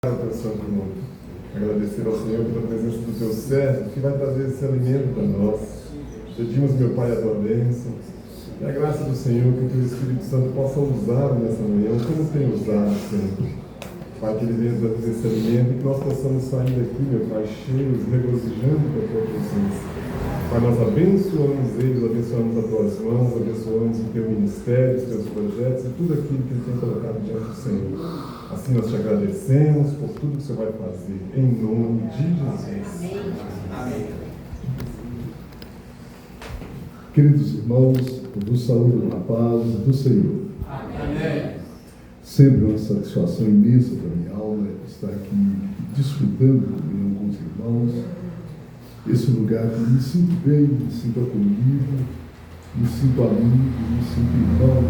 Santo Mundo. Agradecer ao Senhor pela presença do teu servo, que vai trazer esse alimento para nós. Pedimos, meu Pai, a tua bênção e a graça do Senhor, que o teu Espírito Santo possa usar nessa manhã, como tem usado sempre. Pai, que ele venha trazer esse alimento e que nós possamos sair daqui, meu Pai, cheios, regozijando com a tua presença. Pai, nós abençoamos eles, abençoamos as tuas mãos, abençoamos o teu ministério, os teus projetos e tudo aquilo que ele tem colocado diante do Senhor. Assim nós te agradecemos por tudo que o Senhor vai fazer, em nome de Jesus. Amém. Queridos irmãos, eu vos saúdo na paz do Senhor. Amém. Sempre uma satisfação imensa para a minha alma estar aqui desfrutando com os irmãos. Esse lugar que me sinto bem, me sinto acolhido, me sinto amigo, me sinto irmão.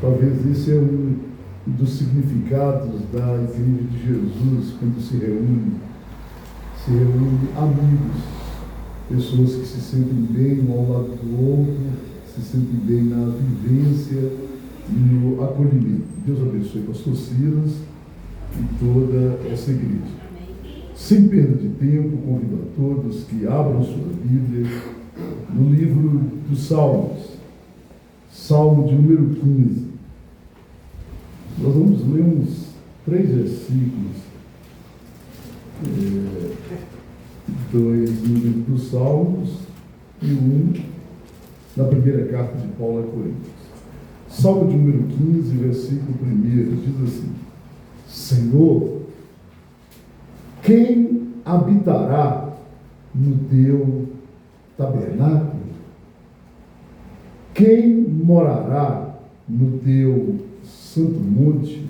Talvez esse é um dos significados da Igreja de Jesus, quando se reúne amigos, pessoas que se sentem bem um ao lado do outro, se sentem bem na vivência e no acolhimento. Deus abençoe o pastor Silas e toda essa igreja. Sem perda de tempo, convido a todos que abram sua Bíblia no livro dos Salmos, Salmo de número 15. Nós vamos ler uns 3 versículos, 2 no livro dos Salmos e 1 na primeira carta de Paulo a Coríntios. Salmo de número 15, versículo 1, diz assim: Senhor, quem habitará no teu tabernáculo? Quem morará no teu santo monte?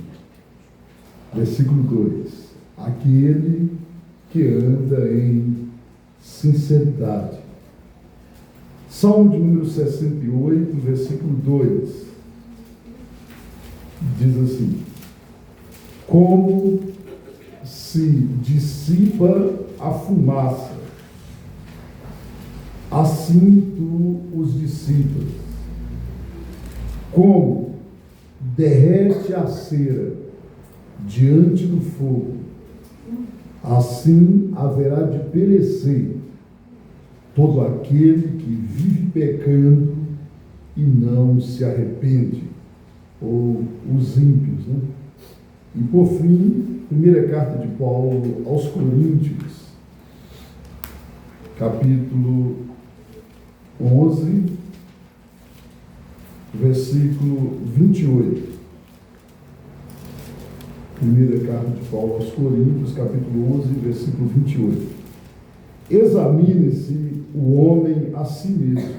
Versículo 2: aquele que anda em sinceridade. Salmo de número 68, versículo 2, diz assim: como se dissipa a fumaça, assim tu os dissipas. Como derrete a cera diante do fogo, assim haverá de perecer todo aquele que vive pecando e não se arrepende, ou os ímpios, né? E por fim, primeira carta de Paulo aos Coríntios, capítulo 11, versículo 28. Primeira carta de Paulo aos Coríntios, capítulo 11, versículo 28. Examine-se o homem a si mesmo,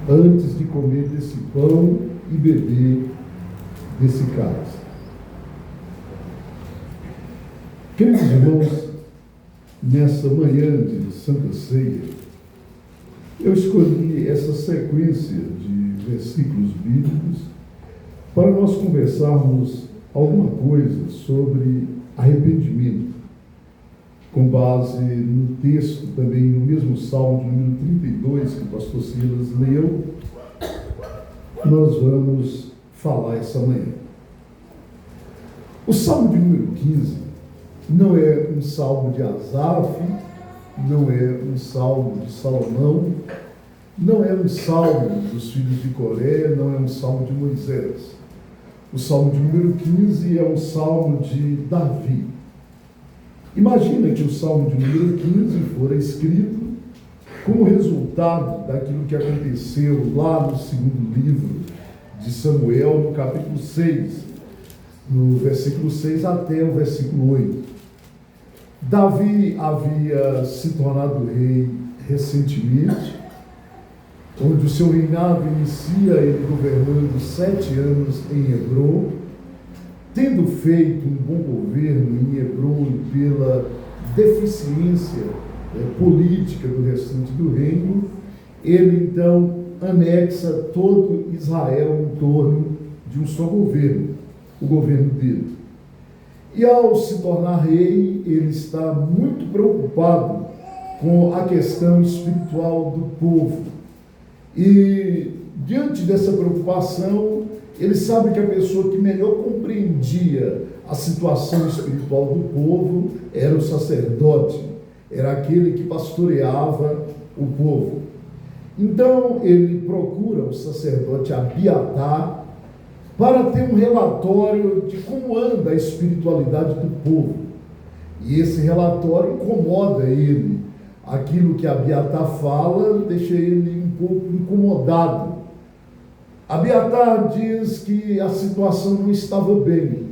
antes de comer desse pão e beber desse cálice. Queridos irmãos, nessa manhã de Santa Ceia, eu escolhi essa sequência de versículos bíblicos para nós conversarmos alguma coisa sobre arrependimento, com base no texto também no mesmo Salmo de número 32 que o pastor Silas leu. Nós vamos falar essa manhã. O Salmo de número 15 não é um salmo de Asaf, não é um salmo de Salomão, não é um salmo dos filhos de Coré, não é um salmo de Moisés. O salmo de número 15 é um salmo de Davi. Imagina que o salmo de número 15 fora escrito como resultado daquilo que aconteceu lá no segundo livro de Samuel, no capítulo 6, no versículo 6 até o versículo 8. Davi havia se tornado rei recentemente, onde o seu reinado inicia ele governando 7 anos em Hebrom, tendo feito um bom governo em Hebrom pela deficiência política do restante do reino. Ele então anexa todo Israel em torno de um só governo, o governo dele. E ao se tornar rei, ele está muito preocupado com a questão espiritual do povo. E diante dessa preocupação, ele sabe que a pessoa que melhor compreendia a situação espiritual do povo era o sacerdote, era aquele que pastoreava o povo. Então ele procura o sacerdote Abiatar para ter um relatório de como anda a espiritualidade do povo. E esse relatório incomoda ele. Aquilo que Abiatar fala deixa ele um pouco incomodado. Abiatar diz que a situação não estava bem.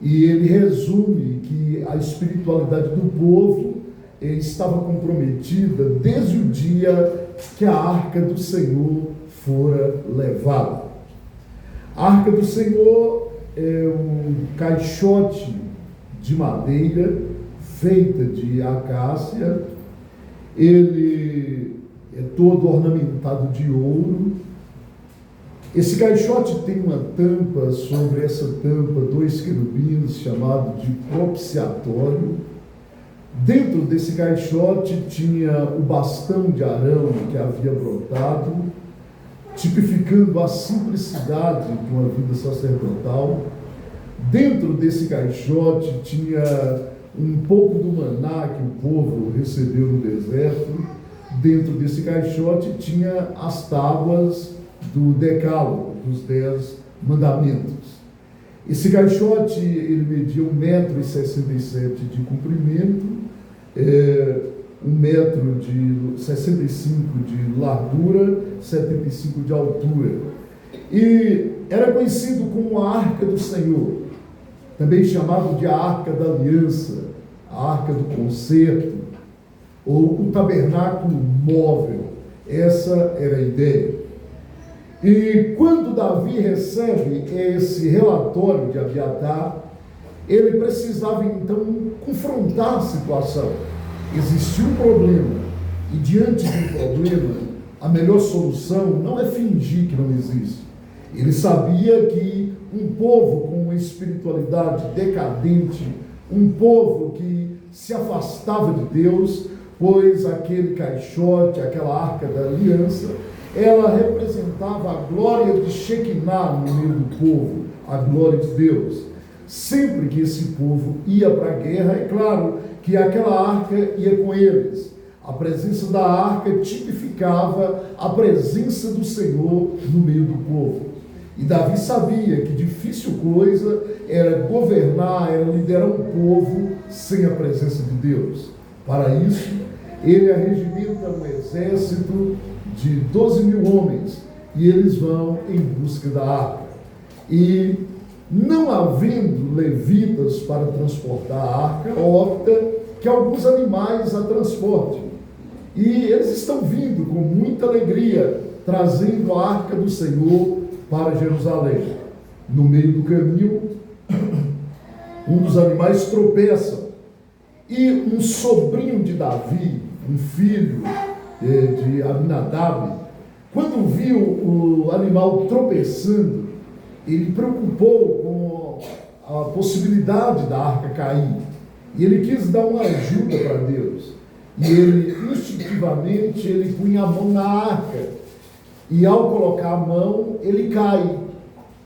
E ele resume que a espiritualidade do povo estava comprometida desde o dia que a Arca do Senhor fora levada. A Arca do Senhor é um caixote de madeira feita de acácia. Ele é todo ornamentado de ouro. Esse caixote tem uma tampa, sobre essa tampa 2 querubins, chamado de propiciatório. Dentro desse caixote tinha o bastão de Arão que havia brotado, tipificando a simplicidade de uma vida sacerdotal. Dentro desse caixote tinha um pouco do maná que o povo recebeu no deserto. Dentro desse caixote tinha as tábuas do Decálogo, dos 10 mandamentos. Esse caixote ele media 1,67 m de comprimento, 1,65 m de largura, 75 de altura. E era conhecido como a Arca do Senhor, também chamado de a Arca da Aliança, a Arca do Concerto, ou o tabernáculo móvel. Essa era a ideia. E quando Davi recebe esse relatório de Abiatar, ele precisava então confrontar a situação. Existia um problema, e diante de um problema, a melhor solução não é fingir que não existe. Ele sabia que um povo com uma espiritualidade decadente, um povo que se afastava de Deus, pois aquele caixote, aquela Arca da Aliança, ela representava a glória de Shekinah no meio do povo, a glória de Deus. Sempre que esse povo ia para a guerra, é claro que aquela arca ia com eles. A presença da arca tipificava a presença do Senhor no meio do povo. E Davi sabia que difícil coisa era governar, era liderar um povo sem a presença de Deus. Para isso, ele arregimenta um exército de 12.000 homens, e eles vão em busca da arca. E não havendo levitas para transportar a arca, opta que alguns animais a transportem. E eles estão vindo com muita alegria, trazendo a arca do Senhor para Jerusalém. No meio do caminho, um dos animais tropeça, e um sobrinho de Davi, um filho de Aminadab, quando viu o animal tropeçando, ele preocupou com a possibilidade da arca cair, e ele quis dar uma ajuda para Deus, e ele instintivamente ele punha a mão na arca, e ao colocar a mão ele cai,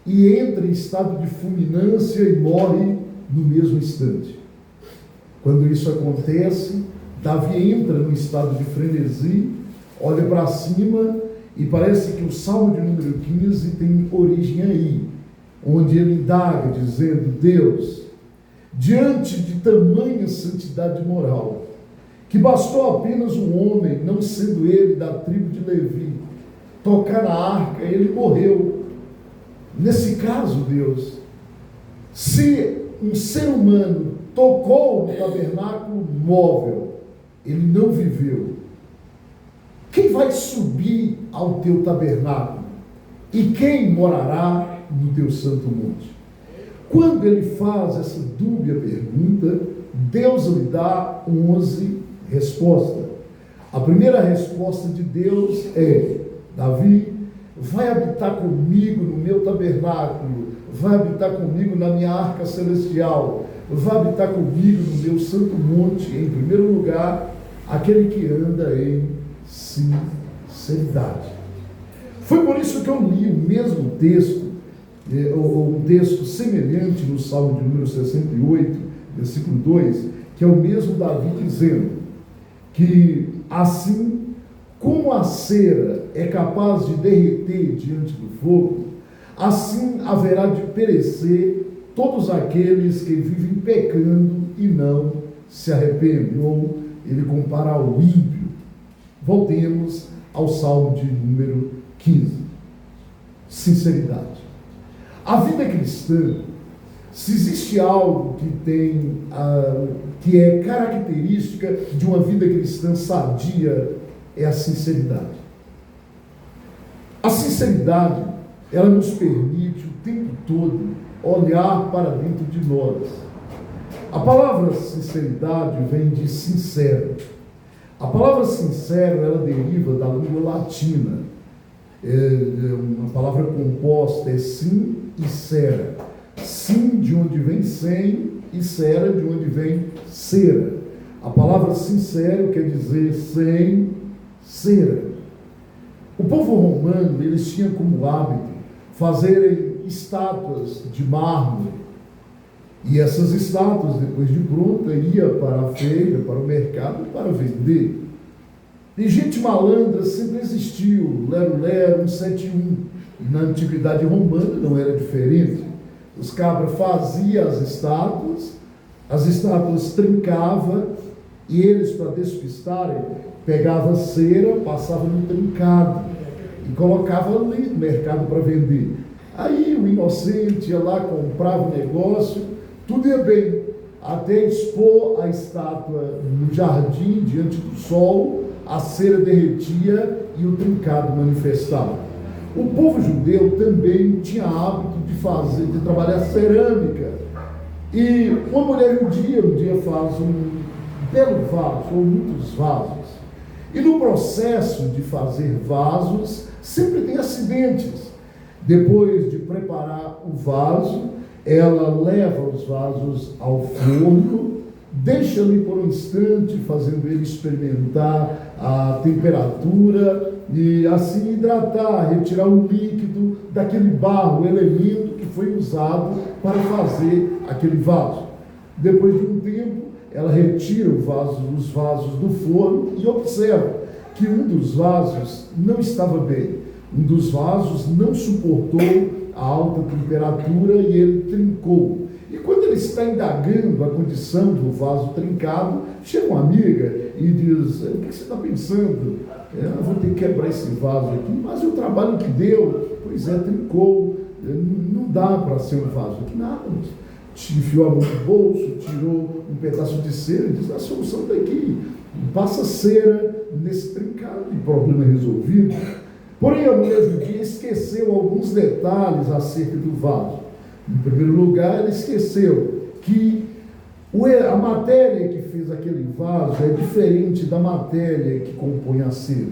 e entra em estado de fulminância e morre no mesmo instante. Quando isso acontece, Davi entra num estado de frenesi, olha para cima, e parece que o Salmo de número 15 tem origem aí, onde ele indaga, dizendo: Deus, diante de tamanha santidade moral, que bastou apenas um homem, não sendo ele da tribo de Levi, tocar na arca, ele morreu. Nesse caso, Deus, se um ser humano tocou no tabernáculo móvel, ele não viveu. Quem vai subir ao teu tabernáculo? E quem morará no teu santo monte? Quando ele faz essa dúbia pergunta, Deus lhe dá 11 respostas. A primeira resposta de Deus é: Davi, vai habitar comigo no meu tabernáculo, vai habitar comigo na minha arca celestial, vai habitar comigo no meu santo monte, em primeiro lugar, aquele que anda em sinceridade. Foi por isso que eu li o mesmo texto um texto semelhante no Salmo de número 68, versículo 2, que é o mesmo Davi dizendo que assim como a cera é capaz de derreter diante do fogo, assim haverá de perecer todos aqueles que vivem pecando e não se arrependem. Ou ele compara ao ímpio. Voltemos ao Salmo de número 15. Sinceridade. A vida cristã, se existe algo que é característica de uma vida cristã sadia, é a sinceridade. A sinceridade, ela nos permite o tempo todo olhar para dentro de nós. A palavra sinceridade vem de sincero. A palavra sincero, ela deriva da língua latina. Uma palavra composta é sim e cera. Sim, de onde vem sem, e cera, de onde vem cera. A palavra sincero quer dizer sem cera. O povo romano, eles tinham como hábito fazerem estátuas de mármore. E essas estátuas, depois de pronta, ia para a feira, para o mercado, para vender. E gente malandra sempre existiu, lero-lero, 171. E na antiguidade romana não era diferente. Os cabras faziam as estátuas trincavam, e eles, para despistarem, pegavam cera, passavam no trincado e colocavam ali no mercado para vender. Aí o inocente ia lá, comprava o negócio, tudo ia bem, até expor a estátua no jardim, diante do sol, a cera derretia e o trincado manifestava. O povo judeu também tinha hábito de trabalhar cerâmica. E uma mulher um dia faz um belo vaso, ou muitos vasos. E no processo de fazer vasos, sempre tem acidentes. Depois de preparar o vaso, ela leva os vasos ao forno, deixa ali por um instante, fazendo ele experimentar a temperatura e assim hidratar, retirar o líquido daquele barro, o elemento que foi usado para fazer aquele vaso. Depois de um tempo, ela retira os vasos do forno e observa que um dos vasos não estava bem. Um dos vasos não suportou a alta temperatura e ele trincou. E quando ele está indagando a condição do vaso trincado, chega uma amiga e diz: o que você está pensando? Eu vou ter que quebrar esse vaso aqui, mas o trabalho que deu, pois é, trincou, não dá para ser um vaso aqui, nada. Enfiou a mão no bolso, tirou um pedaço de cera e diz: a solução está aqui, passa cera nesse trincado e problema resolvido. Porém, a mulher judia esqueceu alguns detalhes acerca do vaso. Em primeiro lugar, ela esqueceu que a matéria que fez aquele vaso é diferente da matéria que compõe a cera.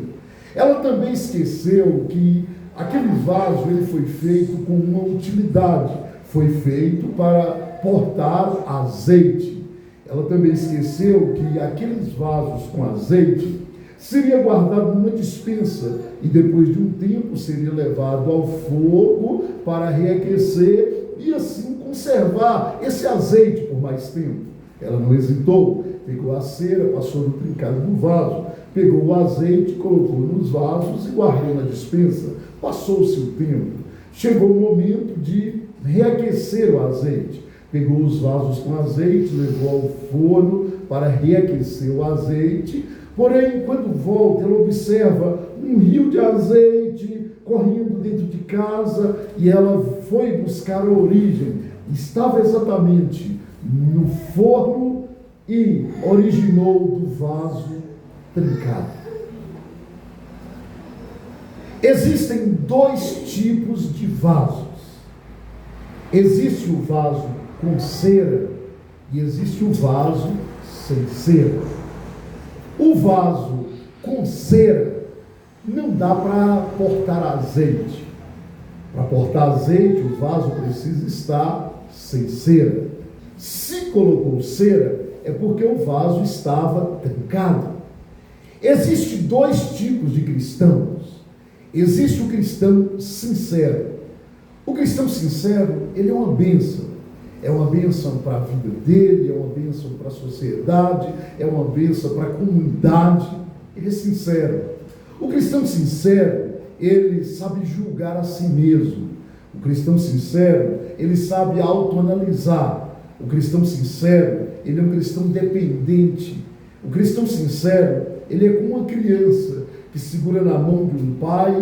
Ela também esqueceu que aquele vaso ele foi feito com uma utilidade, foi feito para portar azeite. Ela também esqueceu que aqueles vasos com azeite seria guardado numa despensa e depois de um tempo seria levado ao fogo para reaquecer e assim conservar esse azeite por mais tempo. Ela não hesitou, pegou a cera, passou no trincado do vaso, pegou o azeite, colocou nos vasos e guardou na despensa. Passou-se o tempo, chegou o momento de reaquecer o azeite. Pegou os vasos com azeite, levou ao forno para reaquecer o azeite. Porém, quando volta, ela observa um rio de azeite correndo dentro de casa e ela foi buscar a origem. Estava exatamente no forno e originou do vaso trincado. Existem dois tipos de vasos. Existe o vaso com cera e existe o vaso sem cera. O vaso com cera não dá para portar azeite. Para portar azeite, o vaso precisa estar sem cera. Se colocou cera, é porque o vaso estava trincado. Existem dois tipos de cristãos. Existe o cristão sincero. O cristão sincero, ele é uma bênção. É uma bênção para a vida dele, é uma bênção para a sociedade, é uma bênção para a comunidade. Ele é sincero. O cristão sincero, ele sabe julgar a si mesmo. O cristão sincero, ele sabe autoanalisar. O cristão sincero, ele é um cristão dependente. O cristão sincero, ele é como uma criança que segura na mão de um pai,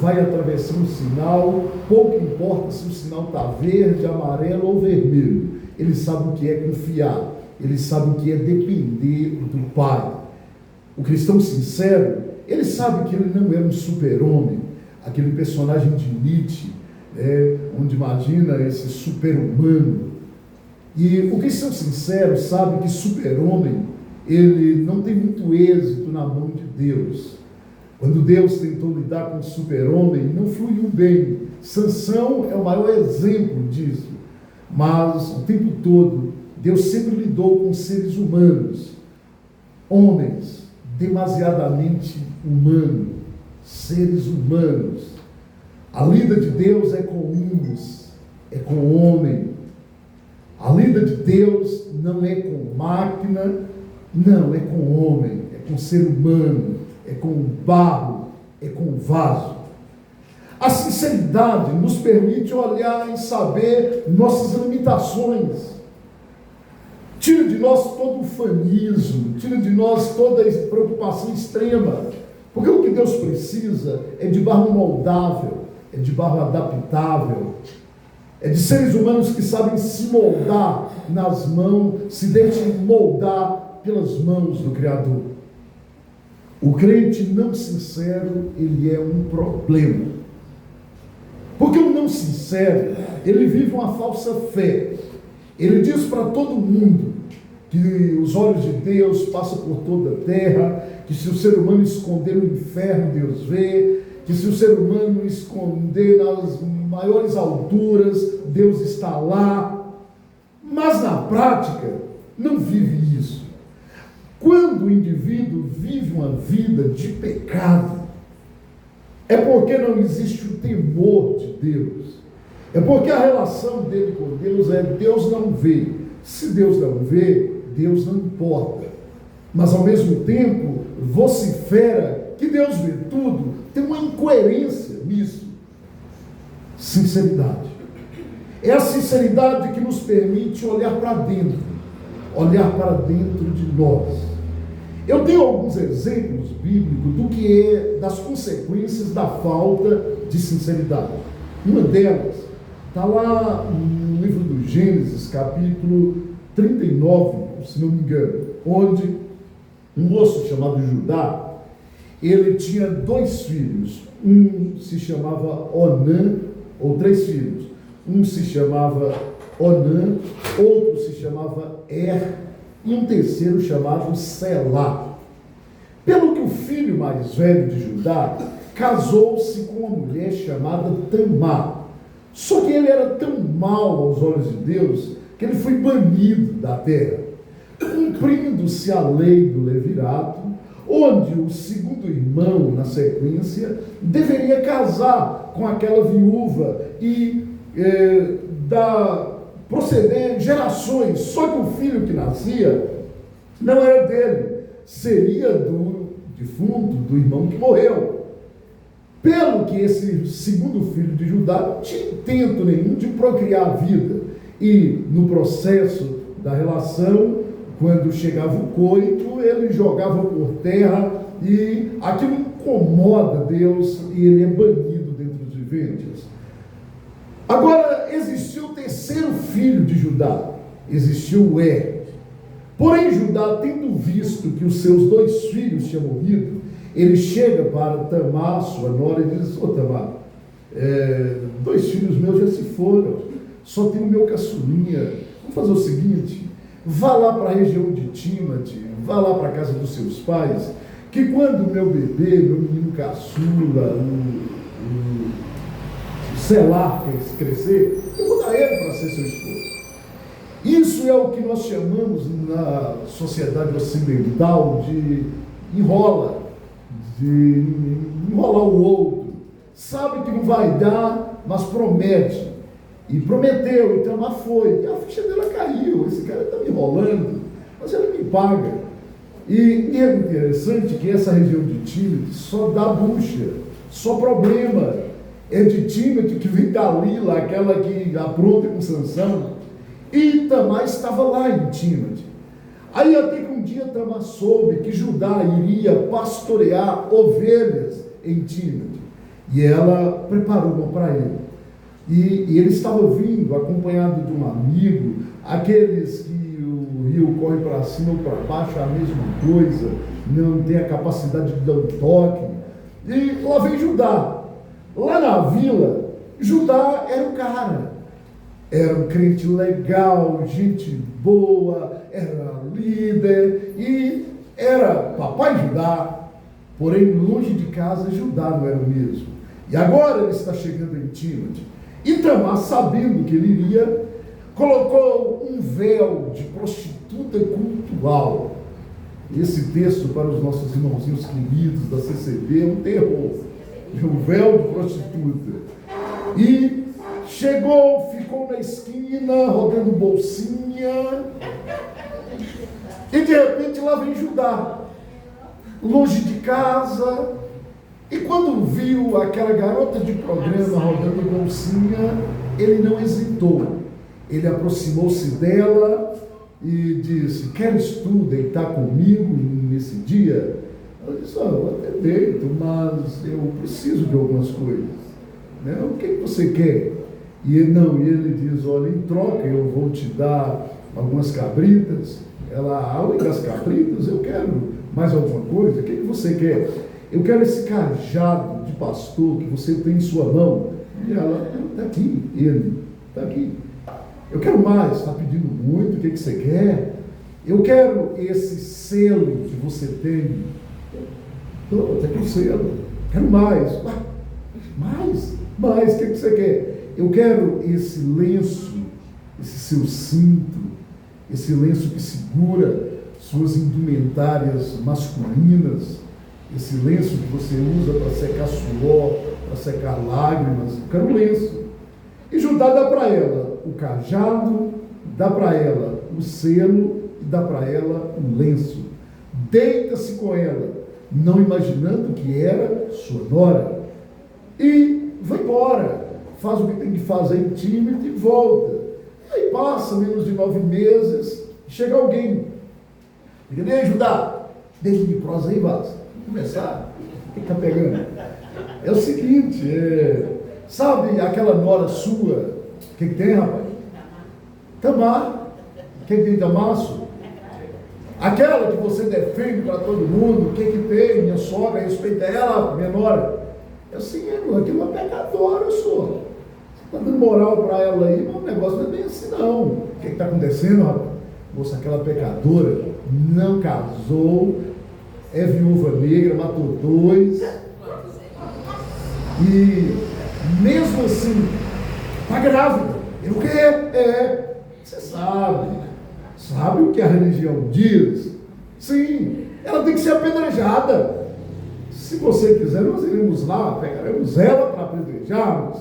vai atravessando o sinal, pouco importa se o sinal está verde, amarelo ou vermelho. Ele sabe o que é confiar, ele sabe o que é depender do pai. O cristão sincero, ele sabe que ele não é um super-homem, aquele personagem de Nietzsche, onde imagina esse super-humano. E o cristão sincero sabe que super-homem, ele não tem muito êxito na mão de Deus. Quando Deus tentou lidar com o super-homem, não fluiu bem. Sansão é o maior exemplo disso. Mas o tempo todo, Deus sempre lidou com seres humanos, homens demasiadamente humanos, seres humanos. A lida de Deus é com uns, é com homem. A lida de Deus não é com máquina, não, é com homem, é com ser humano, é com barro, é com vaso. A sinceridade nos permite olhar e saber nossas limitações. Tira de nós todo o fanismo, tira de nós toda a preocupação extrema. Porque o que Deus precisa é de barro moldável, é de barro adaptável, é de seres humanos que sabem se moldar nas mãos, se deixem moldar pelas mãos do Criador. O crente não sincero, ele é um problema. Porque o não sincero, ele vive uma falsa fé. Ele diz para todo mundo que os olhos de Deus passam por toda a terra, que se o ser humano esconder no inferno, Deus vê, que se o ser humano esconder nas maiores alturas, Deus está lá. Mas na prática, não vive isso. Quando o indivíduo vive uma vida de pecado, é porque não existe o temor de Deus. É porque a relação dele com Deus é Deus não vê. Se Deus não vê, Deus não importa. Mas ao mesmo tempo, vocifera que Deus vê tudo. Tem uma incoerência nisso. Sinceridade. É a sinceridade que nos permite olhar para dentro. Olhar para dentro de nós. Eu tenho alguns exemplos bíblicos do que é das consequências da falta de sinceridade. Uma delas está lá no livro do Gênesis, capítulo 39, se não me engano, onde um moço chamado Judá, ele tinha 2 filhos. Um se chamava Onã, ou 3 filhos. Um se chamava Onã, outro se chamava e um terceiro chamado Selá. Pelo que o filho mais velho de Judá casou-se com uma mulher chamada Tamar. Só que ele era tão mau aos olhos de Deus que ele foi banido da terra, cumprindo-se a lei do levirato, onde o segundo irmão, na sequência, deveria casar com aquela viúva e proceder gerações. Só que o filho que nascia não era dele, seria do defunto, do irmão que morreu. Pelo que esse segundo filho de Judá não tinha intento nenhum de procriar a vida. E no processo da relação, quando chegava o coito, ele jogava por terra e aquilo incomoda Deus e ele é banido dentre os viventes. Agora, existiu o terceiro filho de Judá, existiu o Porém, Judá, tendo visto que os seus 2 filhos tinham morrido, ele chega para Tamar, sua nora, e diz: Tamar, 2 filhos meus já se foram, só tem o meu caçulinha. Vamos fazer o seguinte, vá lá para a região de Tímate, vá lá para a casa dos seus pais, que quando o meu bebê, meu menino caçula, o Selá crescer, eu vou dar ele para ser seu esposo. Isso é o que nós chamamos na sociedade ocidental de enrolar o outro. Sabe que não vai dar, mas promete. E prometeu, então ela foi. E a ficha dela caiu. Esse cara está me enrolando, mas ele me paga. E é interessante que essa região de Tímete só dá bucha, só problema. É de Tímete que vem Dalila, aquela que apronta com Sansão. E Tamar estava lá em Tímete. Aí até que um dia Tamar soube que Judá iria pastorear ovelhas em Tímete. E ela preparou uma para ele. E ele estava vindo acompanhado de um amigo, aqueles que o rio corre para cima ou para baixo, é a mesma coisa, não tem a capacidade de dar um toque. E lá vem Judá. Lá na vila, Judá era o cara. Era um crente legal, gente boa, era líder e era papai Judá. Porém, longe de casa, Judá não era o mesmo. E agora ele está chegando em Tímete. E Tamar, sabendo que ele iria, colocou um véu de prostituta cultural. Esse texto, para os nossos irmãozinhos queridos da CCB, é um terror. Um véu de prostituta. E chegou, ficou na esquina, rodando bolsinha. E de repente lá vem Judá, longe de casa. E quando viu aquela garota de programa rodando bolsinha, ele não hesitou. Ele aproximou-se dela e disse: queres tu deitar comigo nesse dia? Ela disse: eu até deito, mas eu preciso de algumas coisas. Né? O que você quer? E ele diz: olha, em troca eu vou te dar algumas cabritas. Ela: além das cabritas, eu quero mais alguma coisa. O que você quer? Eu quero esse cajado de pastor que você tem em sua mão. E ela: está aqui, ele está aqui. Eu quero mais, está pedindo muito, o que você quer? Eu quero esse selo que você tem. Estou até com selo. Quero mais. Mais, o que você quer? Eu quero esse lenço, esse seu cinto, esse lenço que segura suas indumentárias masculinas, esse lenço que você usa para secar suor, para secar lágrimas. Eu quero um lenço. E Judá dá para ela o cajado, dá para ela o selo e dá para ela um lenço. Deita-se com ela, não imaginando que era sua nora. E vai embora, faz o que tem que fazer em Tímete e volta. Aí passa menos de 9 meses, chega alguém. Diga: ei, Judá, deixa de prosa aí, Vaz. Vamos começar. O que está pegando? É o seguinte, sabe aquela nora sua? O que tem, rapaz? Tamar. Quem tem Damasso? Aquela que você defende para todo mundo. O que tem? Minha sogra, respeita ela, minha nora. Eu sim, aquilo é uma pecadora, senhor. Você está dando moral para ela aí, mas o negócio não é bem assim, não. O que está acontecendo, rapaz? Moça, aquela pecadora não casou, é viúva negra, matou 2. E mesmo assim, está grávida. E o quê? Você sabe o que a religião diz? Sim, ela tem que ser apedrejada. Se você quiser, nós iremos lá, pegaremos ela para apedrejarmos.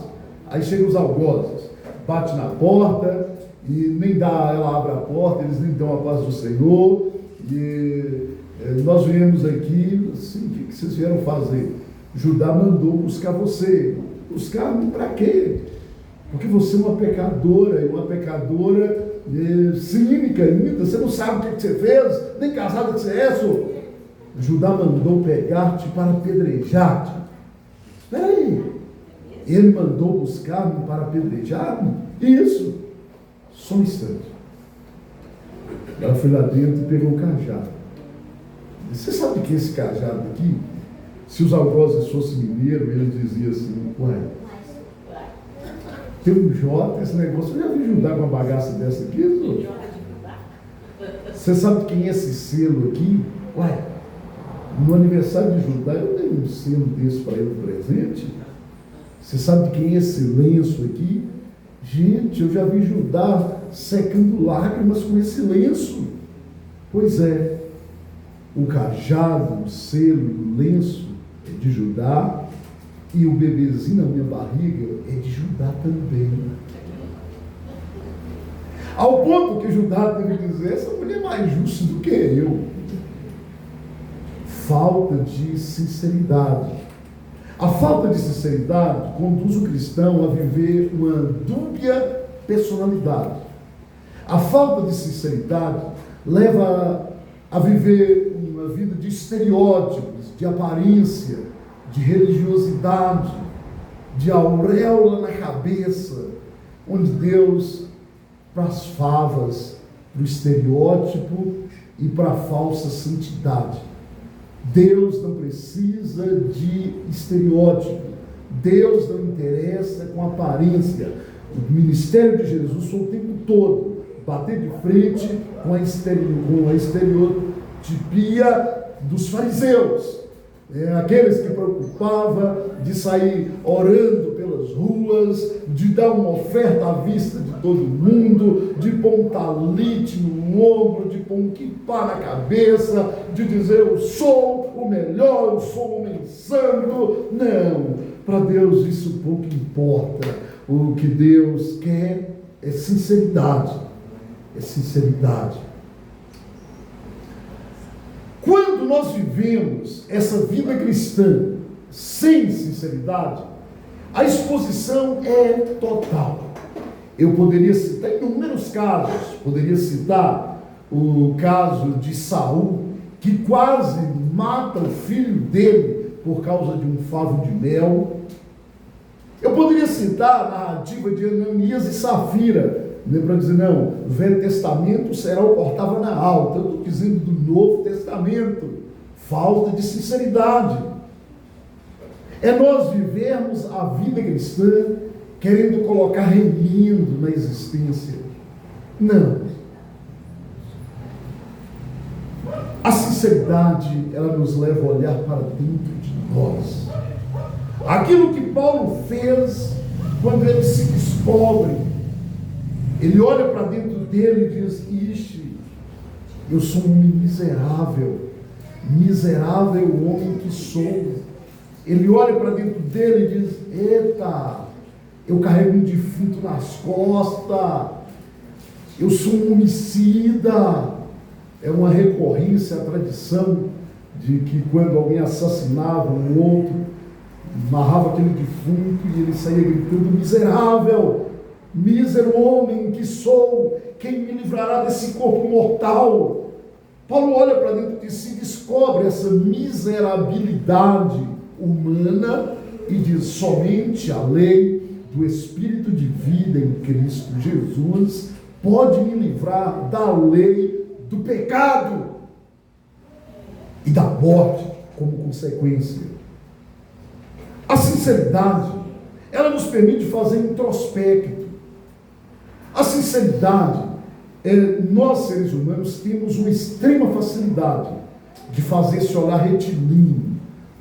Aí chegam os algozes, bate na porta, e nem dá, ela abre a porta, eles nem dão a paz do Senhor. E nós viemos aqui, assim, o que vocês vieram fazer? Judá mandou buscar você. Buscar para quê? Porque você é uma pecadora, e uma pecadora cínica ainda. Você não sabe o que você fez, nem casada que você é, senhor. Judá mandou pegar-te para apedrejar-te. Espera aí. Ele mandou buscar-me para apedrejar-me? Isso. Só um instante. Ela foi lá dentro e pegou o cajado. Você sabe que esse cajado aqui, se os algozes fossem mineiros, ele dizia assim: ué, tem um J, esse negócio, eu já vi Judá com uma bagaça dessa aqui, senhor? Você sabe quem é esse selo aqui? Ué, no aniversário de Judá eu dei um selo desse para ele de presente. Você sabe quem é esse lenço aqui? Gente, eu já vi Judá secando lágrimas com esse lenço. Pois é, o cajado, o selo, o lenço é de Judá, e o bebezinho na minha barriga é de Judá também. Ao ponto que Judá teve que dizer: essa mulher é mais justa do que eu. Falta de sinceridade. A falta de sinceridade conduz o cristão a viver uma dúbia personalidade. A falta de sinceridade leva a viver uma vida de estereótipos, de aparência, de religiosidade, de auréola na cabeça, onde Deus, para as favas, para o estereótipo e para a falsa santidade. Deus não precisa de estereótipo. Deus não interessa com aparência. O ministério de Jesus foi o tempo todo bater de frente com a estereotipia dos fariseus. Aqueles que preocupavam de sair orando pelas ruas, de dar uma oferta à vista de todo mundo, de pôr um talite no ombro, de pôr um quipá na cabeça, de dizer: eu sou o melhor, eu sou o homem santo. Não, para Deus isso pouco importa. O que Deus quer é sinceridade. É sinceridade. Quando nós vivemos essa vida cristã sem sinceridade, a exposição é total. Eu poderia citar inúmeros casos. Poderia citar o caso de Saul, que quase mata o filho dele por causa de um favo de mel. Eu poderia citar a narrativa de Ananias e Safira, para dizer: não, o Velho Testamento o Serol cortava na alta. Eu estou dizendo do Novo Testamento. Falta de sinceridade. É nós vivermos a vida cristã querendo colocar remendo na existência. Não. A sinceridade, ela nos leva a olhar para dentro de nós. Aquilo que Paulo fez quando ele se descobre, ele olha para dentro dele e diz: ixi, eu sou um homem miserável, miserável homem que sou. Ele olha para dentro dele e diz: eita, eu carrego um defunto nas costas, eu sou um homicida. É uma recorrência a tradição de que quando alguém assassinava um outro, amarrava aquele defunto e ele saía gritando: miserável, mísero homem que sou, quem me livrará desse corpo mortal? Paulo olha para dentro de si, descobre essa miserabilidade humana e diz: somente a lei do Espírito de vida em Cristo Jesus pode me livrar da lei do pecado e da morte como consequência. A sinceridade, ela nos permite fazer introspecto. A sinceridade, nós seres humanos temos uma extrema facilidade de fazer esse olhar retilíneo,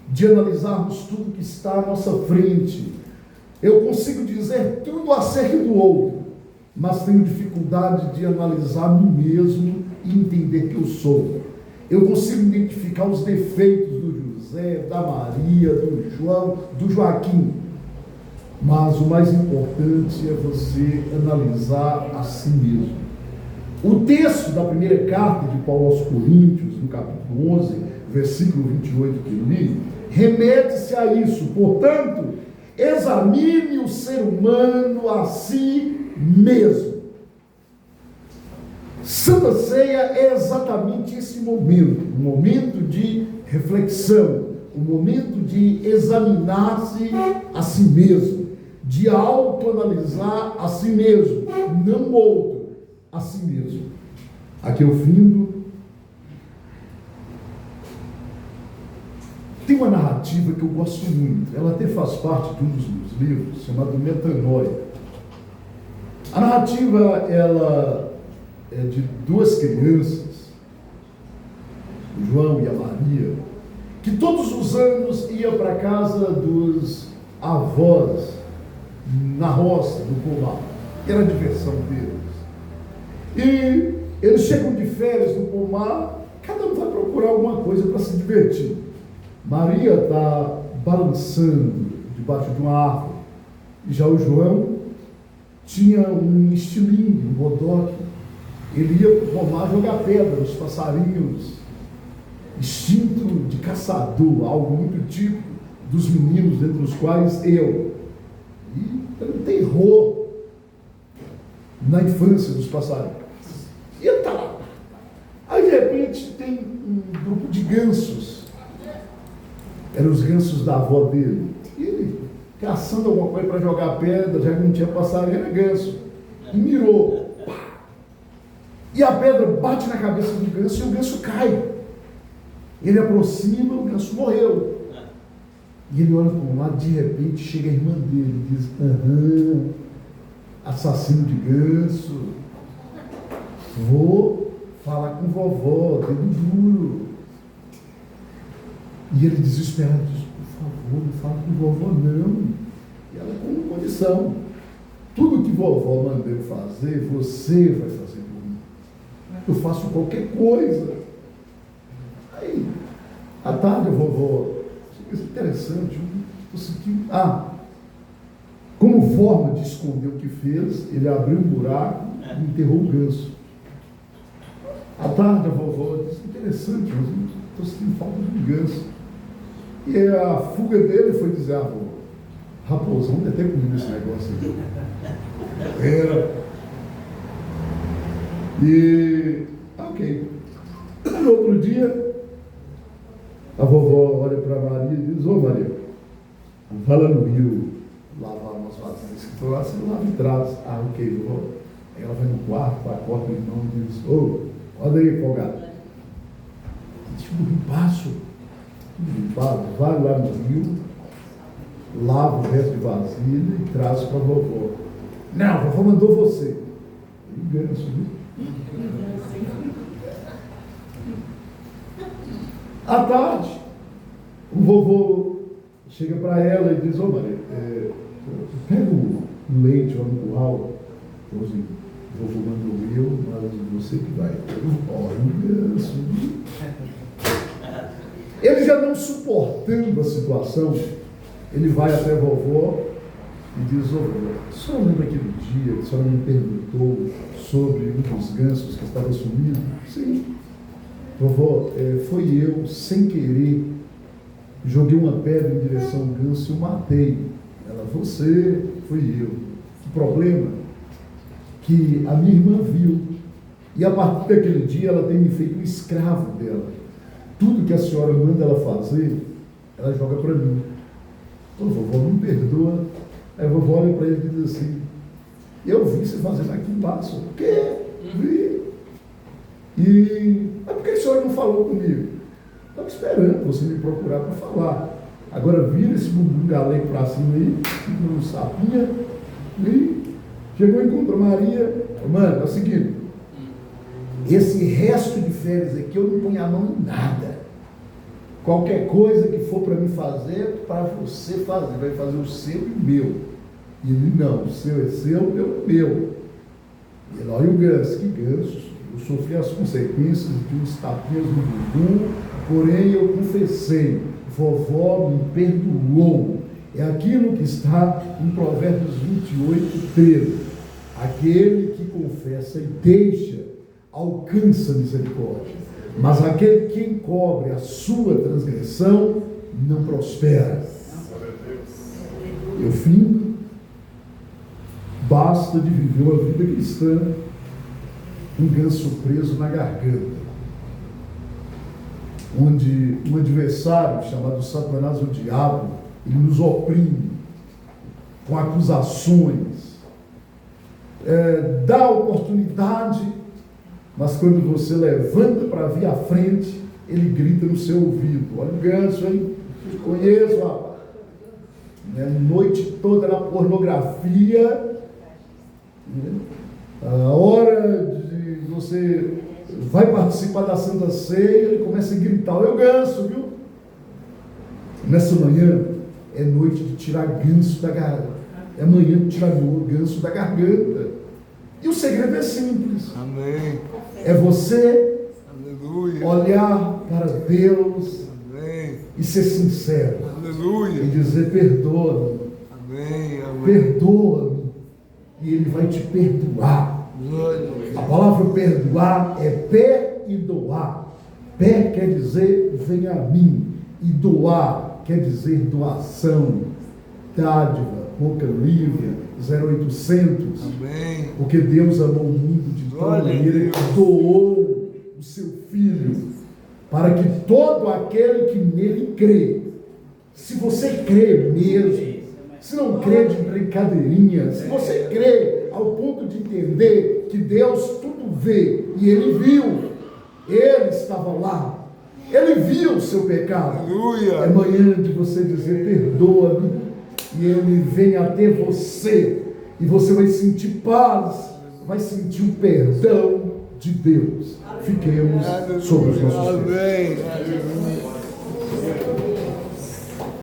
de analisarmos tudo que está à nossa frente. Eu consigo dizer tudo acerca do outro, mas tenho dificuldade de analisar a mim mesmo e entender que eu sou. Eu consigo identificar os defeitos do José, da Maria, do João, do Joaquim, mas o mais importante é você analisar a si mesmo. O texto da primeira carta de Paulo aos Coríntios, no capítulo 11, versículo 28 que eu li, remete-se a isso. Portanto, examine o ser humano a si mesmo. Santa Ceia é exatamente esse momento, um momento de reflexão, um momento de examinar-se a si mesmo, de autoanalisar a si mesmo, não o outro, a si mesmo. Aqui eu findo. Tem uma narrativa que eu gosto muito, ela até faz parte de um dos meus livros, chamado Metanoia. A narrativa, ela é de duas crianças, o João e a Maria, que todos os anos iam para a casa dos avós, na roça, no pomar. Era a diversão deles. E eles chegam de férias no pomar, cada um vai procurar alguma coisa para se divertir. Maria está balançando debaixo de uma árvore. E já o João tinha um estilingue, um bodoque. Ele ia para o pomar jogar pedra nos passarinhos. Instinto de caçador, algo muito típico dos meninos, entre os quais eu. E um terror na infância dos passarinhos. E ele está lá. Aí de repente tem um grupo de gansos. Eram os gansos da avó dele. E ele, caçando alguma coisa para jogar pedra, já que não tinha passarinho, era ganso. E mirou. Pá! E a pedra bate na cabeça do ganso e o ganso cai. Ele aproxima, o ganso morreu. E ele olha para um lado, de repente chega a irmã dele e diz: aham, assassino de ganso, vou falar com vovó, dedo duro. E ele desesperado diz: por favor, não fala com vovó não. E ela com condição: tudo que vovó mandou eu fazer, você vai fazer por mim. Eu faço qualquer coisa. Aí, à tarde a vovó, isso é interessante, eu senti, como forma de esconder o que fez, ele abriu um buraco e enterrou o ganso. À tarde a vovó disse: interessante, mas eu estou sentindo falta de um ganso. E a fuga dele foi dizer: vovó, raposão deve ter comido esse negócio aqui. Era. E, ok. No outro dia, a vovó olha para Maria e diz: ô Maria, vai lá no rio lavar umas vasilhas que estão lá, você lava e traz. Ok, vovó. Aí ela vai no quarto, acorda o irmão e diz: ô, olha aí, folgado. Deixa eu limpaço. Vai lá no rio, lava o resto de vasilha e traz para a vovó. Não, a vovó mandou você. E ganso, viu? À tarde, o vovô chega para ela e diz: ô Maria, pega o leite lá no curral. Então, assim, o vovô mandou eu, mas você que vai. Olha o ganso. Ele já não suportando a situação, ele vai até a vovó e diz: ô vovó, a senhora lembra aquele dia que a senhora me perguntou sobre um dos gansos que estava sumido? Sim. Vovó, foi eu, sem querer, joguei uma pedra em direção ao ganso e o matei. Ela: você, foi eu. O problema que a minha irmã viu, e a partir daquele dia ela tem me feito um escravo dela. Tudo que a senhora manda ela fazer, ela joga para mim. Então, vovó, não me perdoa. Aí a vovó olha para ele e diz assim: eu vi você fazendo aqui embaixo. O quê? Vi. Mas por que a senhora não falou comigo? Estava esperando você me procurar para falar. Agora vira esse bumbum galego para cima aí, no sapinha, e chegou e encontrou Maria. Mano, é o seguinte: esse resto de férias aqui eu não ponho a mão em nada. Qualquer coisa que for para mim fazer, para você fazer, vai fazer o seu e o meu. E ele: não, o seu é seu, o meu é meu. E ele: olha o ganso, que ganso. Eu sofri as consequências de uns tapinhas no bumbum, porém eu confessei, vovó me perdoou. É aquilo que está em Provérbios 28, 13. Aquele que confessa e deixa, alcança misericórdia. Mas aquele que encobre a sua transgressão, não prospera. E o fim, basta de viver uma vida cristã, um ganso preso na garganta, onde um adversário chamado Satanás, o diabo, ele nos oprime com acusações, dá oportunidade, mas quando você levanta para vir à frente, ele grita no seu ouvido: olha o ganso, hein? Eu conheço, rapaz. Noite toda na pornografia, a hora de você vai participar da Santa Ceia, ele começa a gritar: olha o ganso, viu? Nessa manhã é noite de tirar ganso da garganta, é manhã de tirar ganso da garganta. E o segredo é simples. Amém. É você Aleluia. olhar para Deus. Amém. E ser sincero. Amém. E dizer: perdoa-me, Amém. Amém. perdoa-me. E Ele vai te perdoar. A palavra perdoar é pé e doar. Pé quer dizer venha a mim, e doar quer dizer doação, dádiva, boca livre, 0800. Amém. Porque Deus amou o mundo de tal Glória a maneira Deus. que doou o seu Filho, para que todo aquele que nele crê, se você crê mesmo, se não crê de brincadeirinha, se você crê ao ponto de entender que Deus tudo vê, e Ele viu, Ele estava lá, Ele viu o seu pecado. Aleluia. É manhã de você dizer: perdoa-me, e Ele vem até você, e você vai sentir paz, vai sentir o perdão de Deus. Fiquemos sobre os nossos pés. Amém. Aleluia.